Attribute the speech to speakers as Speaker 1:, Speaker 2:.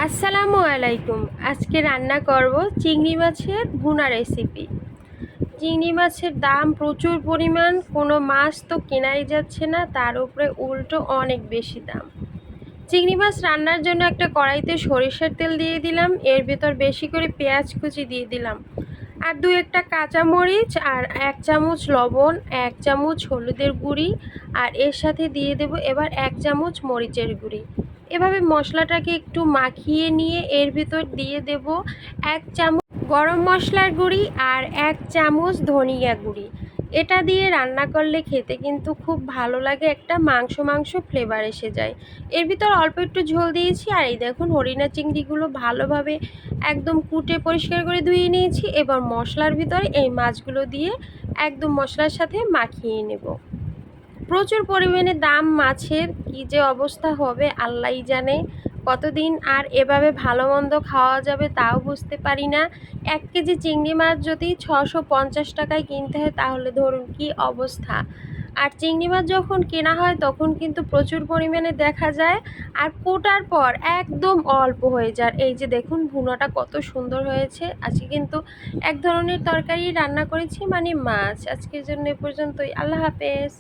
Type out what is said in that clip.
Speaker 1: আসসালামু আলাইকুম। আজকে রান্না করব চিংড়ি মাছের ভুনা রেসিপি। চিংড়ি মাছের দাম প্রচুর পরিমাণ, কোনো মাছ তো কেনাই যাচ্ছে না, তার উপরে উল্টো অনেক বেশি দাম। চিংড়ি মাছ রান্নার জন্য একটা কড়াইতে সরিষার তেল দিয়ে দিলাম, এর ভেতর বেশি করে পেঁয়াজ কুচি দিয়ে দিলাম, আর দু একটা কাঁচামরিচ, আর 1 চামচ লবণ, 1 চামচ হলুদের গুঁড়ি, আর এর সাথে দিয়ে দেব এবার 1 চামচ মরিচের গুঁড়ি। এভাবে মশলাটাকে একটু মাখিয়ে নিয়ে এর ভিতর দিয়ে দেব 1 চামচ গরম মশলার গুঁড়ি আর 1 চামচ ধনিয়া গুঁড়ি। এটা দিয়ে রান্না করলে খেতে কিন্তু খুব ভালো লাগে, একটা মাংস মাংস ফ্লেভার এসে যায়। এর ভিতর অল্প একটু ঝোল দিয়েছি, আর এই দেখুন হরিণা চিংড়িগুলো ভালোভাবে একদম কুটে পরিষ্কার করে ধুয়ে নিয়েছি। এবার মশলার ভিতর এই মাছগুলো দিয়ে একদম মশলার সাথে মাখিয়ে নেব। প্রচুর পরিমাণে দাম মাছের, কী যে অবস্থা হবে আল্লাহই জানে। কতদিন আর এভাবে ভালো মন্দ খাওয়া যাবে তাও বুঝতে পারি না। 1 কেজি চিংড়ি মাছ যদি 650 টাকায় কিনতে হয় তাহলে ধরুন কি অবস্থা। আর চিংড়ি মাছ যখন কেনা হয় তখন কিন্তু প্রচুর পরিমাণে দেখা যায়, আর কোটার পর একদম অল্প হয়ে যায়। এই যে দেখুন ভুনাটা কত সুন্দর হয়েছে। আজকে কিন্তু এক ধরনের তরকারি রান্না করেছি, মানে মাছ। আজকের জন্য এ পর্যন্তই। আল্লাহ হাফেজ।